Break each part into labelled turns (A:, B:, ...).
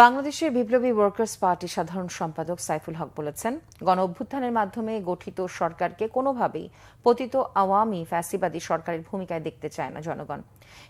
A: বাংলাদেশের বিপ্লবী workers party সাধারণ সম্পাদক সাইফুল হক বলেছেন, গণ অভ্যুত্থানের মাধ্যমে গঠিত সরকারকে কোনোভাবেই পতিত আওয়ামী ফ্যাসিবাদী সরকারের ভূমিকায় দেখতে চায় না জনগণ।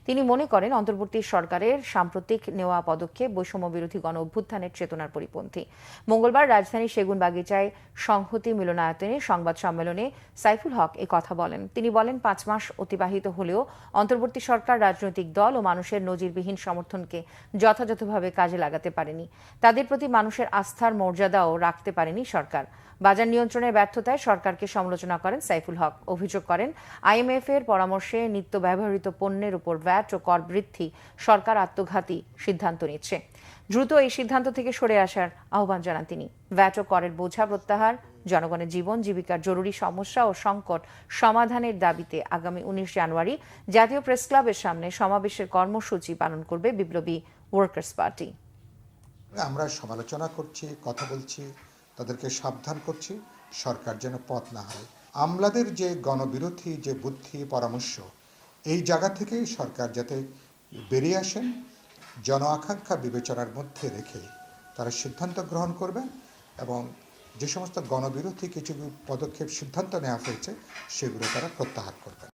A: তিনি মনে করেন, অন্তর্বর্তী সরকারের সাম্প্রতিক নেওয়া পদক্ষেপ বৈষম্য বিরোধী গণ অভ্যুত্থানের চেতনার পরিপন্থী। মঙ্গলবার রাজধানীর সেগুনবাগিচায় সংহতি মিলনায়তনে সংবাদ সম্মেলনে সাইফুল হক এ কথা বলেন। তিনি বলেন, 5 মাস অতিবাহিত হলেও অন্তর্বর্তী সরকার রাজনৈতিক দল ও মানুষের নজিরবিহীন সমর্থনকে যথাযথভাবে কাজে লাগাতে পারেনি। তাদের প্রতি মানুষের আস্থার মর্যাদাও রাখতে পারেনি সরকার। বাজার নিয়ন্ত্রণের ব্যর্থতায় সরকারকে সমালোচনা করেন সাইফুল হক। অভিযোগ করেন, আইএমএফ এর পরামর্শে নিত্য ব্যবহৃত পণ্যের উপর ভ্যাট ও কর বৃদ্ধি সরকার আত্মঘাতী সিদ্ধান্ত নিচ্ছে। দ্রুত এই সিদ্ধান্ত থেকে সরে আসার আহ্বান জানান তিনি। ভ্যাট ও করের বোঝা প্রত্যাহার, জনগণের জীবন জীবিকার জরুরি সমস্যা ও সংকট সমাধানের দাবিতে আগামী 19 জানুয়ারি জাতীয় প্রেস ক্লাবের সামনে সমাবেশের কর্মসূচি পালন করবে বিপ্লবী ওয়ার্কার্স পার্টি।
B: আমরা সমালোচনা করছি, কথা বলছি, তাদেরকে সাবধান করছি সরকার যেন পথ না হারায়। আমলাদের যে গণবিরোধী যে বুদ্ধি পরামর্শ, এই জায়গা থেকে সরকার যাতে বেরিয়ে আসেন, জন আকাঙ্ক্ষা বিবেচনার মধ্যে রেখে তারা সিদ্ধান্ত গ্রহণ করবেন এবং যে সমস্ত গণবিরোধী কিছু পদক্ষেপ সিদ্ধান্ত নেওয়া হয়েছে সেগুলো তারা প্রত্যাহার করবেন।